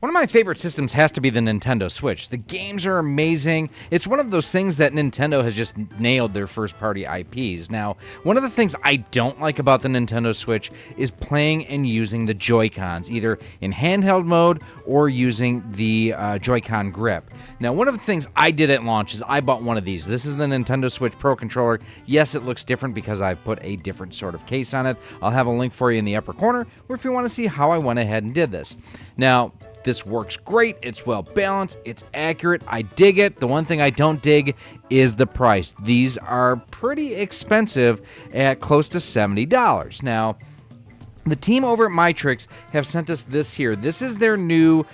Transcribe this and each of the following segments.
One of my favorite systems has to be the Nintendo Switch. The games are amazing. It's one of those things that Nintendo has just nailed their first-party IPs. Now, one of the things I don't like about the Nintendo Switch is playing and using the Joy-Cons, either in handheld mode or using the Joy-Con grip. Now, one of the things I did at launch is I bought one of these. This is the Nintendo Switch Pro Controller. Yes, it looks different because I've put a different sort of case on it. I'll have a link for you in the upper corner, or if you want to see how I went ahead and did this. Now, this works great. It's well balanced. It's accurate. I dig it. The one thing I don't dig is the price. These are pretty expensive at close to $70. Now, the team over at Mytrix have sent us this here. This is their new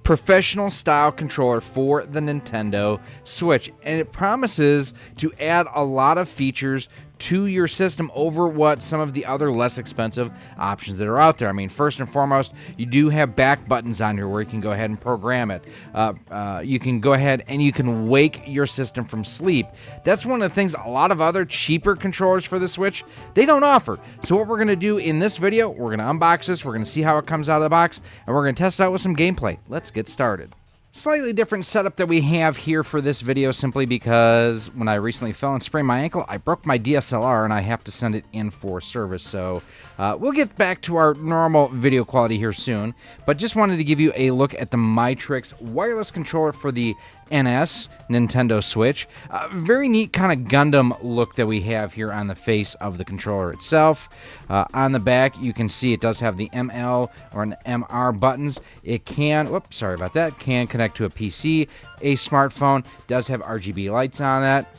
professional style controller for the Nintendo Switch, and it promises to add a lot of features to your system over what some of the other less expensive options that are out there. I mean, first and foremost, you do have back buttons on here where you can go ahead and program it. You can go ahead and you can wake your system from sleep. That's one of the things a lot of other cheaper controllers for the Switch, they don't offer. So what we're going to do in this video, we're going to unbox this, we're going to see how it comes out of the box, and we're going to test it out with some gameplay. Let's get started. Slightly different setup that we have here for this video simply because when I recently fell and sprained my ankle, I broke my DSLR and I have to send it in for service. So we'll get back to our normal video quality here soon, but just wanted to give you a look at the Mytrix wireless controller for the NS Nintendo Switch. Very neat kind of Gundam look that we have here on the face of the controller itself. On the back, you can see it does have the ML or an MR buttons. It can, whoops, sorry about that, can connect to a PC, a smartphone, does have RGB lights on that.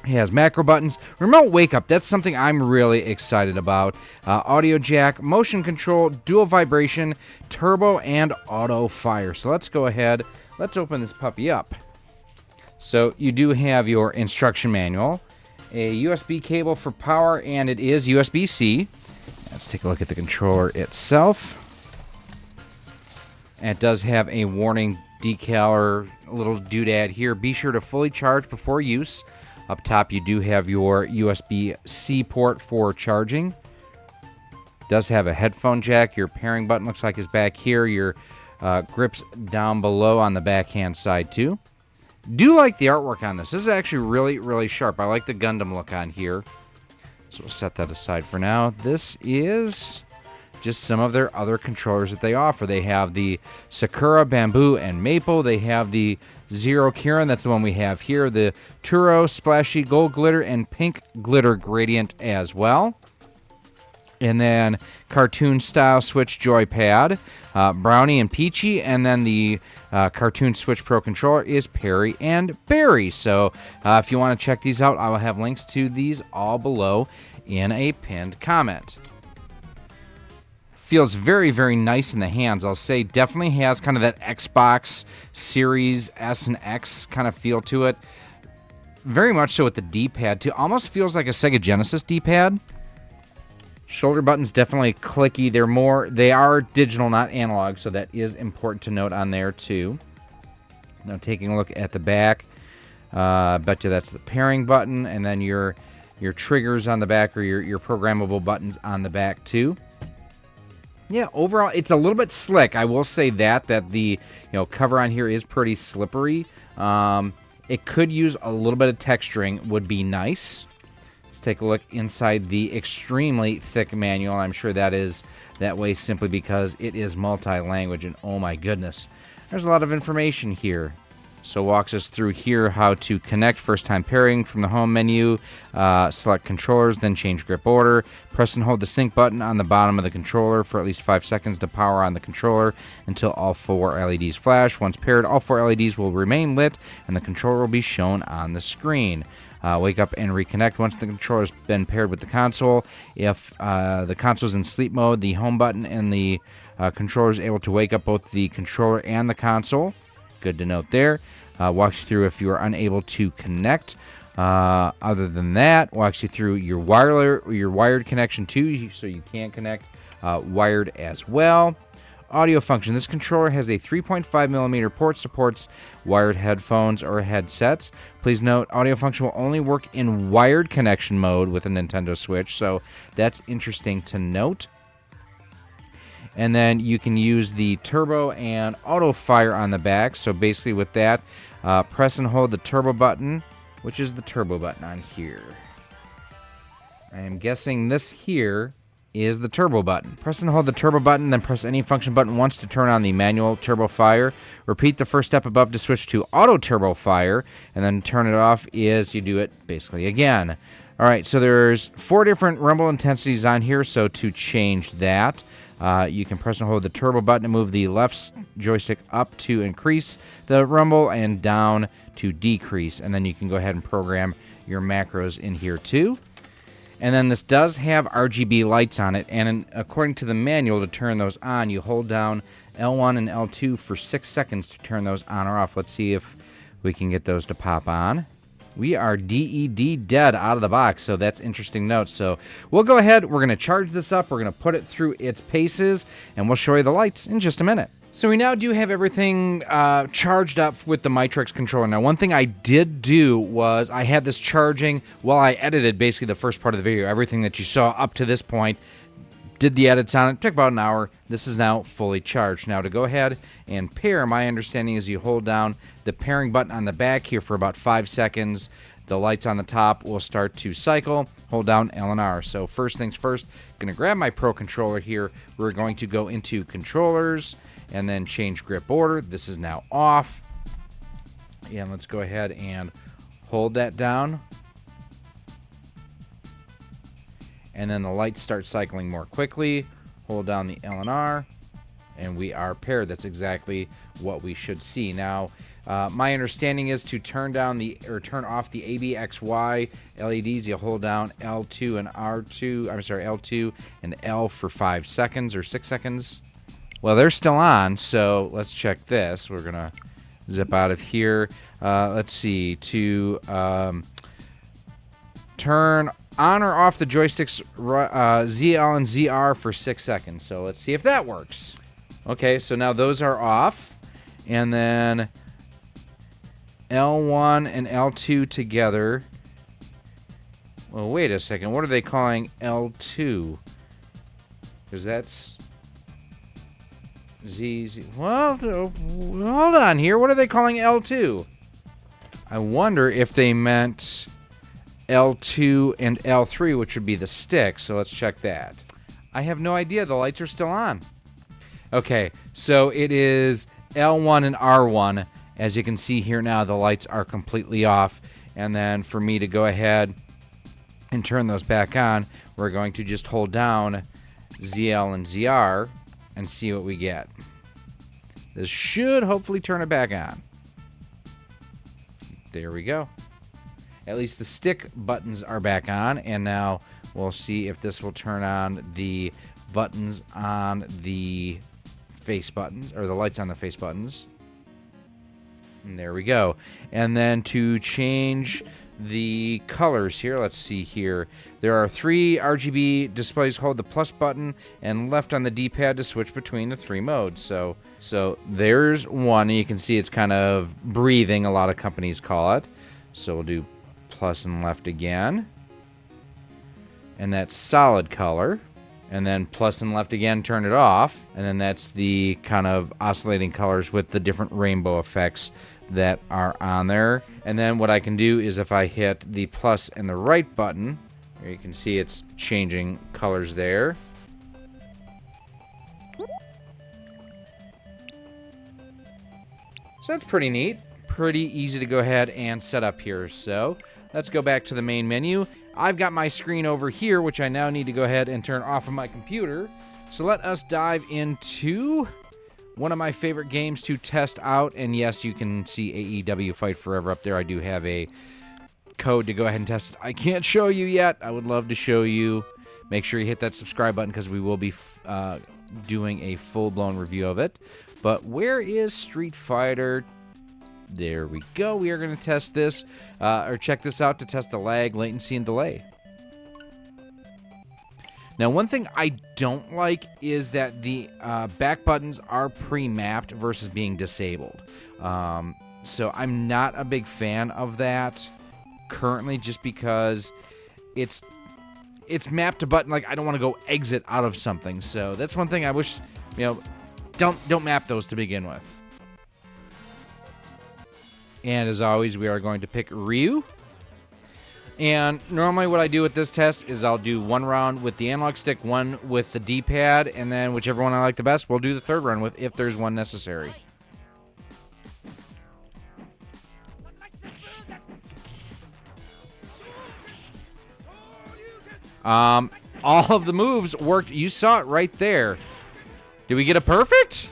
It has macro buttons, remote wake up, that's something I'm really excited about. Audio jack, motion control, dual vibration, turbo, and auto fire. So let's go ahead, let's open this puppy up. So you do have your instruction manual, a USB cable for power, and it is USB-C. Let's take a look at the controller itself. And it does have a warning decal or a little doodad here. Be sure to fully charge before use. Up top, you do have your USB-C port for charging. Does have a headphone jack. Your pairing button looks like is back here. Your grips down below on the backhand side too. Do like the artwork on this. This is actually really, really sharp. I like the Gundam look on here. So we'll set that aside for now. This is just some of their other controllers that they offer. They have the Sakura, Bamboo, and Maple. They have the Zero Kirin, that's the one we have here. The Turo, Splashy, Gold Glitter, and Pink Glitter Gradient as well. And then cartoon style Switch Joypad, Brownie and Peachy, and then the cartoon Switch Pro Controller is Perry and Barry. So if you want to check these out, I will have links to these all below in a pinned comment. Feels very, very nice in the hands. I'll say definitely has kind of that Xbox Series S and X kind of feel to it. Very much so with the D-pad too. Almost feels like a Sega Genesis D-pad. Shoulder buttons definitely clicky. They are digital, not analog, so that is important to note on there too. Now taking a look at the back, bet you that's the pairing button, and then your triggers on the back, or your programmable buttons on the back too. Yeah, overall, it's a little bit slick. I will say that the cover on here is pretty slippery. It could use a little bit of texturing, would be nice. Let's take a look inside the extremely thick manual. I'm sure that is that way simply because it is multi-language, and oh my goodness, there's a lot of information here. So walks us through here how to connect first-time pairing from the home menu, select controllers, then change grip order. Press and hold the sync button on the bottom of the controller for at least 5 seconds to power on the controller until all 4 LEDs flash. Once paired, all 4 LEDs will remain lit and the controller will be shown on the screen. Wake up and reconnect once the controller has been paired with the console. If the console is in sleep mode, the home button and the controller is able to wake up both the controller and the console. Good to note there. Walks you through if you are unable to connect. Other than that, walks you through your wired connection too, so you can connect wired as well. Audio function. This controller has a 3.5mm port, supports wired headphones or headsets. Please note, audio function will only work in wired connection mode with a Nintendo Switch, so that's interesting to note. And then you can use the turbo and auto fire on the back. So basically with that, press and hold the turbo button, which is the turbo button on here. I am guessing this here is the turbo button. Press and hold the turbo button, then press any function button once to turn on the manual turbo fire. Repeat the first step above to switch to auto turbo fire, and then turn it off as you do it basically again. All right, so there's 4 different rumble intensities on here, so to change that, you can press and hold the turbo button to move the left joystick up to increase the rumble and down to decrease, and then you can go ahead and program your macros in here too. And then this does have RGB lights on it, and according to the manual, to turn those on, you hold down L1 and L2 for 6 seconds to turn those on or off. Let's see if we can get those to pop on. We are DED dead out of the box, so that's interesting note. So we'll go ahead, we're going to charge this up, we're going to put it through its paces, and we'll show you the lights in just a minute. So we now do have everything charged up with the Mytrix controller. Now, one thing I did do was I had this charging while I edited basically the first part of the video. Everything that you saw up to this point, did the edits on it, took about an hour. This is now fully charged. Now to go ahead and pair, my understanding is you hold down the pairing button on the back here for about 5 seconds. The lights on the top will start to cycle. Hold down L and R. So first things first, I'm going to grab my Pro Controller here. We're going to go into Controllers and then change grip order. This is now off. And let's go ahead and hold that down. And then the lights start cycling more quickly. Hold down the L and R, and we are paired. That's exactly what we should see. Now, my understanding is to turn off the ABXY LEDs, you hold down L2 and R2. I'm sorry, L2 and L for 5 seconds or 6 seconds. Well, they're still on, so let's check this. We're gonna zip out of here. Let's see, to turn on or off the joysticks, ZL and ZR for 6 seconds. So let's see if that works. Okay, so now those are off, and then L1 and L2 together. Well, wait a second. What are they calling L2? Because that's Z. Well, hold on here. What are they calling L2? I wonder if they meant L2 and L3, which would be the stick. So let's check that. I have no idea. The lights are still on. Okay, so it is L1 and R1. As you can see here now, the lights are completely off. And then for me to go ahead and turn those back on, we're going to just hold down ZL and ZR and see what we get. This should hopefully turn it back on. There we go. At least the stick buttons are back on, and now we'll see if this will turn on the buttons on the face buttons, or the lights on the face buttons. And there we go. And then to change the colors here, let's see here. There are 3 RGB displays. Hold the plus button and left on the D-pad to switch between the 3 modes. So there's one. You can see it's kind of breathing, a lot of companies call it. So we'll do plus and left again. And that's solid color. And then plus and left again, turn it off. And then that's the kind of oscillating colors with the different rainbow effects that are on there. And then what I can do is if I hit the plus and the right button, here you can see it's changing colors there. So that's pretty neat. Pretty easy to go ahead and set up here. So let's go back to the main menu. I've got my screen over here, which I now need to go ahead and turn off of my computer. So let us dive into one of my favorite games to test out. And yes, you can see AEW Fight Forever up there. I do have a code to go ahead and test it. I can't show you yet. I would love to show you. Make sure you hit that subscribe button because we will be doing a full-blown review of it. But where is Street Fighter? There we go. We are going to test this, or check this out to test the lag, latency, and delay. Now, one thing I don't like is that the back buttons are pre-mapped versus being disabled. So I'm not a big fan of that currently, just because it's mapped to button. Like, I don't want to go exit out of something. So that's one thing I wish You know, don't map those to begin with. And as always, we are going to pick Ryu. And normally what I do with this test is I'll do one round with the analog stick, one with the D-pad, and then whichever one I like the best, we'll do the third round with if there's one necessary. All of the moves worked. You saw it right there. Did we get a perfect?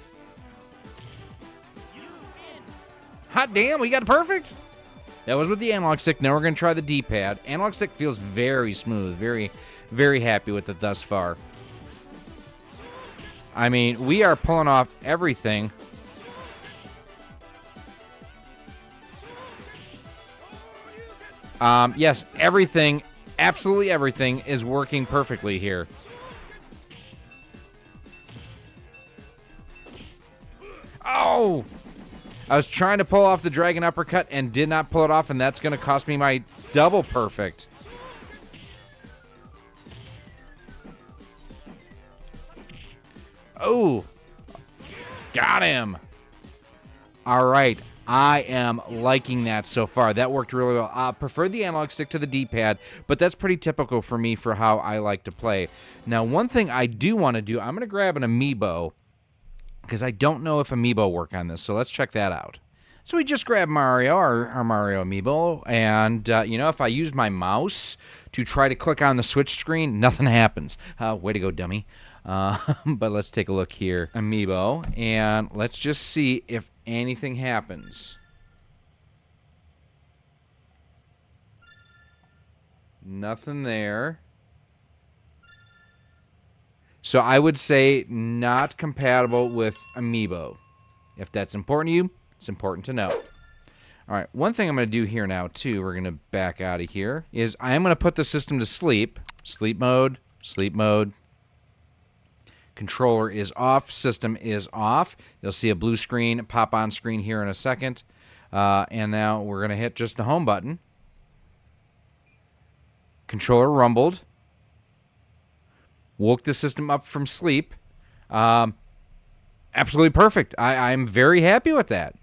Hot damn, we got a perfect? That was with the analog stick. Now we're going to try the D-pad. Analog stick feels very smooth. Very, very happy with it thus far. I mean, we are pulling off everything. Yes, everything, absolutely everything is working perfectly here. Oh! I was trying to pull off the dragon uppercut and did not pull it off, and that's going to cost me my double perfect. Oh, got him. All right, I am liking that so far. That worked really well. I prefer the analog stick to the D-pad, but that's pretty typical for me for how I like to play. Now, one thing I do want to do, I'm going to grab an amiibo, because I don't know if amiibo work on this, so let's check that out. So we just grabbed Mario, our Mario amiibo, and, you know, if I use my mouse to try to click on the Switch screen, nothing happens. Way to go, dummy. But let's take a look here. Amiibo, and let's just see if anything happens. Nothing there. So I would say not compatible with Amiibo. If that's important to you, it's important to know. All right, one thing I'm going to do here now, too, we're going to back out of here, is I am going to put the system to sleep. Sleep mode, sleep mode. Controller is off, system is off. You'll see a blue screen pop on screen here in a second. And now we're going to hit just the home button. Controller rumbled. Woke the system up from sleep. Absolutely perfect. I'm very happy with that.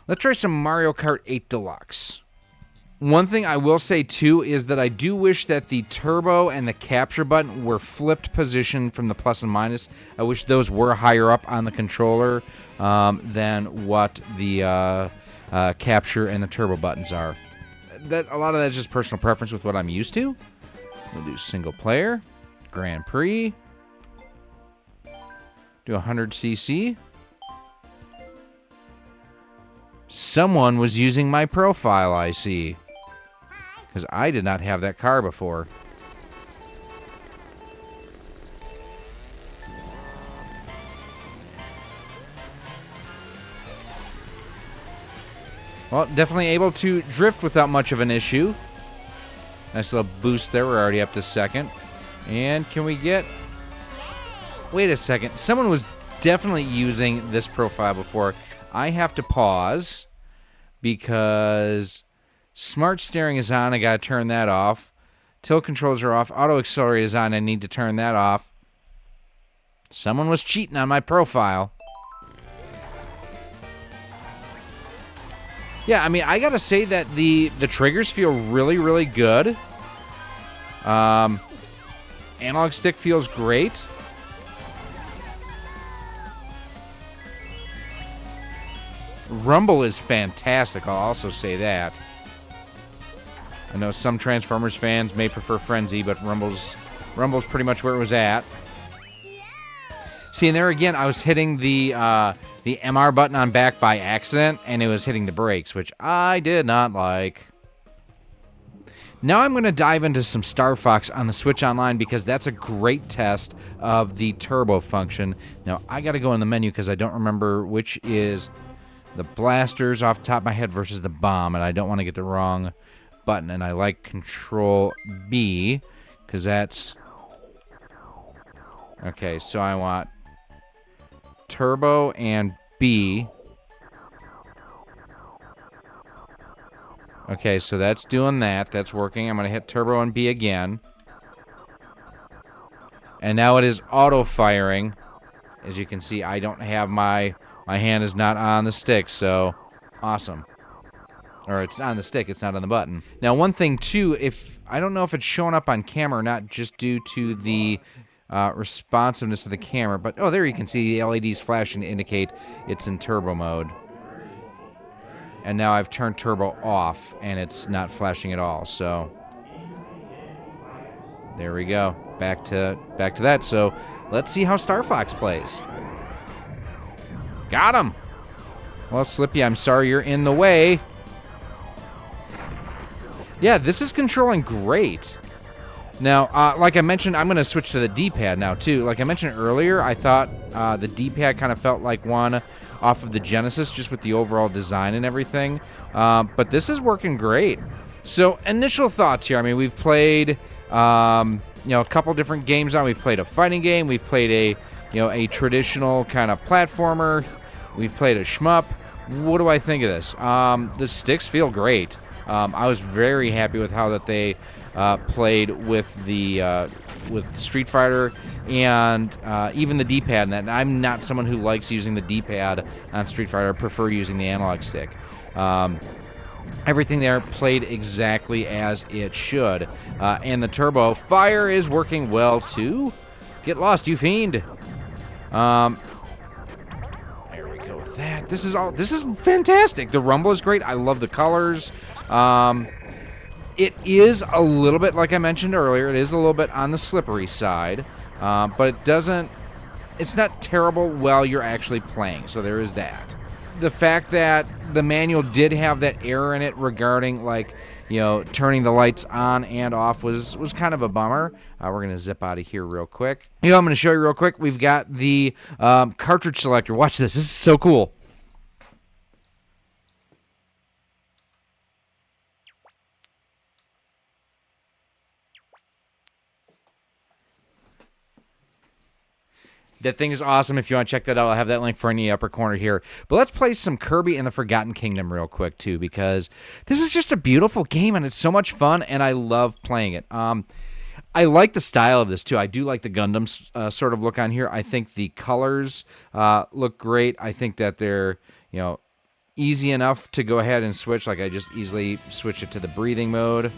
Let's try some Mario Kart 8 Deluxe. One thing I will say, too, is that I do wish that the turbo and the capture button were flipped position from the plus and minus. I wish those were higher up on the controller than what the capture and the turbo buttons are. A lot of that is just personal preference with what I'm used to. We'll do single player, Grand Prix, do 100cc. Someone was using my profile, I see. Because I did not have that car before. Well, definitely able to drift without much of an issue. Nice little boost there. We're already up to second. And can we get... Wait a second. Someone was definitely using this profile before. I have to pause because smart steering is on. I got to turn that off. Tilt controls are off. Auto accelerate is on. I need to turn that off. Someone was cheating on my profile. Yeah, I mean, I got to say that the triggers feel really, really good. Analog stick feels great. Rumble is fantastic, I'll also say that. I know some Transformers fans may prefer Frenzy, but Rumble's pretty much where it was at. See, and there again, I was hitting the MR button on back by accident, and it was hitting the brakes, which I did not like. Now I'm going to dive into some Star Fox on the Switch Online because that's a great test of the turbo function. Now, I got to go in the menu because I don't remember which is the blasters off the top of my head versus the bomb, and I don't want to get the wrong button. And I like Control B because that's... Okay, so I want turbo and B. Okay, so that's doing that. That's working. I'm going to hit turbo and B again. And now it is auto-firing. As you can see, I don't have my hand is not on the stick, so awesome. Or it's on the stick, it's not on the button. Now, one thing too, I don't know if it's showing up on camera or not, just due to the responsiveness of the camera, but oh, there you can see the LEDs flashing to indicate it's in turbo mode. And now I've turned turbo off, and it's not flashing at all. So there we go, back to that. So let's see how Star Fox plays. Got him. Well, Slippy, I'm sorry you're in the way. Yeah, this is controlling great. Now, like I mentioned, I'm going to switch to the D-pad now, too. Like I mentioned earlier, I thought the D-pad kind of felt like one off of the Genesis, just with the overall design and everything. But this is working great. So, initial thoughts here. I mean, we've played, a couple different games now. We've played a fighting game. We've played a traditional kind of platformer. We've played a shmup. What do I think of this? The sticks feel great. I was very happy with how that they played with the Street Fighter and even the D-pad. And that I'm not someone who likes using the D-pad on Street Fighter. I prefer using the analog stick. Everything there played exactly as it should. And the turbo fire is working well too. Get lost, you fiend. There we go with that. This is fantastic. The rumble is great. I love the colors. It is a little bit, like I mentioned earlier, it is a little bit on the slippery side, but it's not terrible while you're actually playing, so there is that. The fact that the manual did have that error in it regarding, like, turning the lights on and off was kind of a bummer. We're going to zip out of here real quick. I'm going to show you real quick. We've got the cartridge selector. Watch this. This is so cool. That thing is awesome. If you want to check that out, I'll have that link for in the upper corner here. But let's play some Kirby and the Forgotten Kingdom real quick, too, because this is just a beautiful game, and it's so much fun, and I love playing it. I like the style of this, too. I do like the Gundam sort of look on here. I think the colors look great. I think that they're, easy enough to go ahead and switch. Like, I just easily switch it to the breathing mode.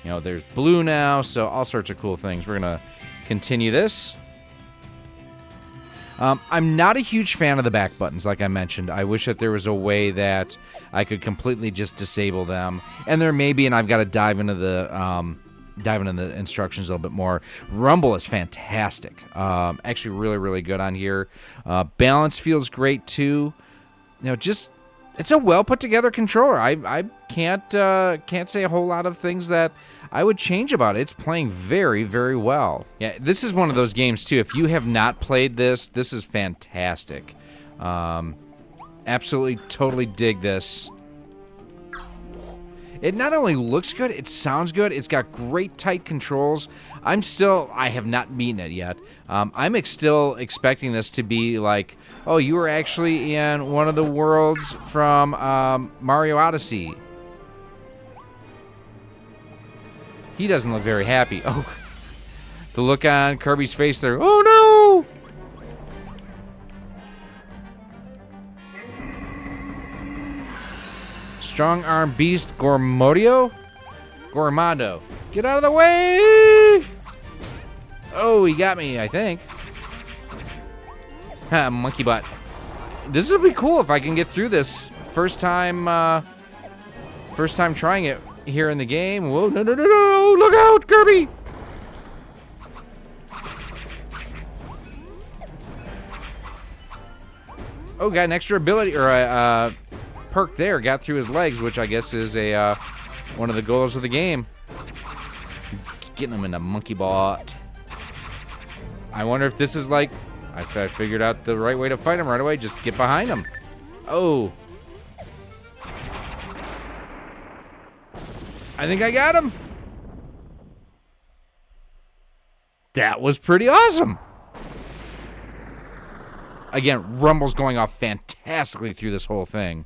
There's blue now, so all sorts of cool things. We're going to continue this. I'm not a huge fan of the back buttons, like I mentioned. I wish that there was a way that I could completely just disable them. And there may be, and I've got to dive into the instructions a little bit more. Rumble is fantastic. Actually really, really good on here. Balance feels great, too. It's a well put together controller. I can't say a whole lot of things that I would change about it. It's playing very, very well. Yeah, this is one of those games too. If you have not played this is fantastic. Absolutely, totally dig this. It not only looks good, it sounds good. It's got great tight controls. I have not beaten it yet. I'm still expecting this to be like, oh, you were actually in one of the worlds from Mario Odyssey. He doesn't look very happy. Oh, the look on Kirby's face there. Oh, no! Strong Arm Beast Gormodio? Get out of the way! Oh, he got me, I think. Ha, monkey butt. This will be cool if I can get through this. First time trying it here in the game. Whoa, no, look out, Kirby! Oh, got an extra ability, or a perk there. Got through his legs, which I guess is one of the goals of the game. Getting him in the monkey butt. I wonder if this is like, I figured out the right way to fight him right away. Just get behind him. Oh. I think I got him. That was pretty awesome. Again, Rumble's going off fantastically through this whole thing.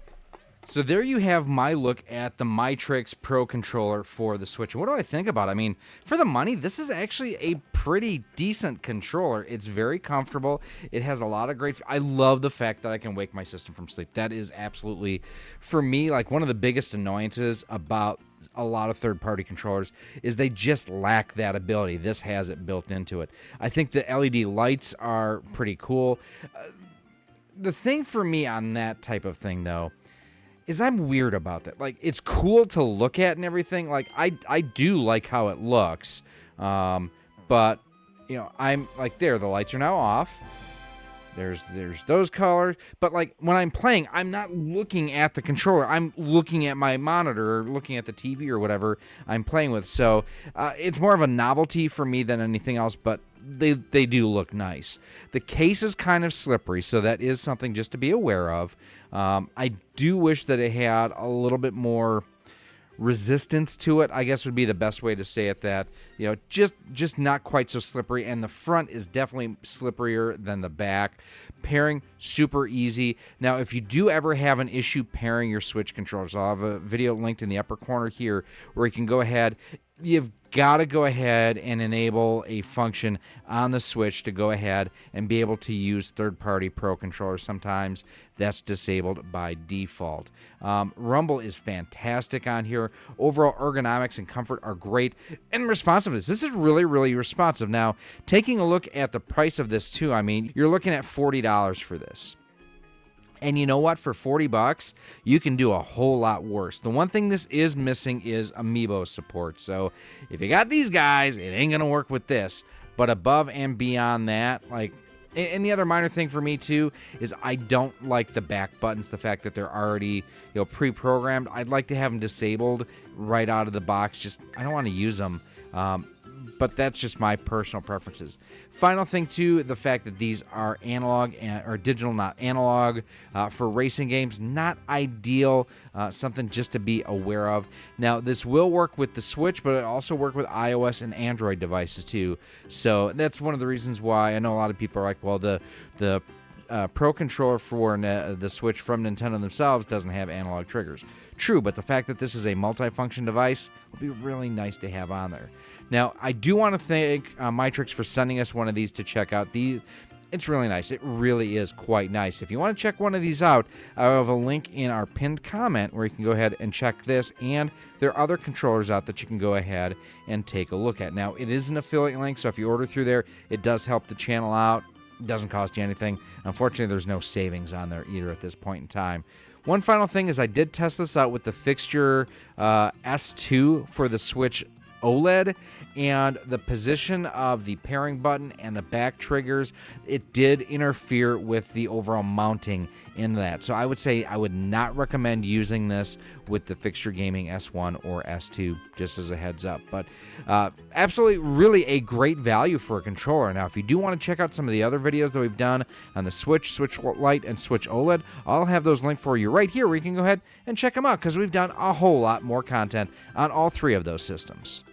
So there you have my look at the Mytrix Pro Controller for the Switch. What do I think about it? I mean, for the money, this is actually a pretty decent controller. It's very comfortable. It has a lot of great... I love the fact that I can wake my system from sleep. That is absolutely, for me, like one of the biggest annoyances about a lot of third-party controllers is they just lack that ability. This has it built into it. I think the LED lights are pretty cool. The thing for me on that type of thing, though, is I'm weird about that. Like, it's cool to look at and everything. Like, I do like how it looks. But, you know, I'm like, there, the lights are now off. There's those colors. But, like, when I'm playing, I'm not looking at the controller. I'm looking at my monitor or looking at the TV or whatever I'm playing with. So, it's more of a novelty for me than anything else, but they do look nice. The case is kind of slippery, so that is something just to be aware of. I do wish that it had a little bit more resistance to it, I guess would be the best way to say it. That, you know, just not quite so slippery, and the front is definitely slipperier than the back. Pairing super easy. Now, if you do ever have an issue pairing your Switch controllers, I'll have a video linked in the upper corner here where you can go ahead. You've got to go ahead and enable a function on the Switch to go ahead and be able to use third-party Pro controllers. Sometimes that's disabled by default. Rumble is fantastic on here. Overall ergonomics and comfort are great. And responsiveness. This is really, really responsive. Now, taking a look at the price of this too, I mean, you're looking at $40 for this. And you know what? For $40, you can do a whole lot worse. The one thing this is missing is amiibo support. So if you got these guys, it ain't going to work with this. But above and beyond that, like, and the other minor thing for me too is I don't like the back buttons, the fact that they're already, you know, pre-programmed. I'd like to have them disabled right out of the box. Just, I don't want to use them. But that's just my personal preferences. Final thing too, the fact that these are analog or digital, not analog, for racing games, not ideal. Something just to be aware of. Now, this will work with the Switch, but it also work with iOS and Android devices too. So that's one of the reasons why I know a lot of people are like, well, the Pro Controller for the Switch from Nintendo themselves doesn't have analog triggers. True, but the fact that this is a multifunction device will be really nice to have on there. Now, I do want to thank Mytrix for sending us one of these to check out. It's really nice. It really is quite nice. If you want to check one of these out, I have a link in our pinned comment where you can go ahead and check this, and there are other controllers out that you can go ahead and take a look at. Now, it is an affiliate link, so if you order through there, it does help the channel out. It doesn't cost you anything. Unfortunately, there's no savings on there either at this point in time. One final thing is I did test this out with the fixture S2 for the Switch OLED, and the position of the pairing button and the back triggers, it did interfere with the overall mounting in that. So I would say I would not recommend using this with the Fixture Gaming S1 or S2, just as a heads up. But absolutely, really a great value for a controller. Now, if you do want to check out some of the other videos that we've done on the Switch, Switch Lite, and Switch OLED, I'll have those linked for you right here where you can go ahead and check them out, because we've done a whole lot more content on all three of those systems.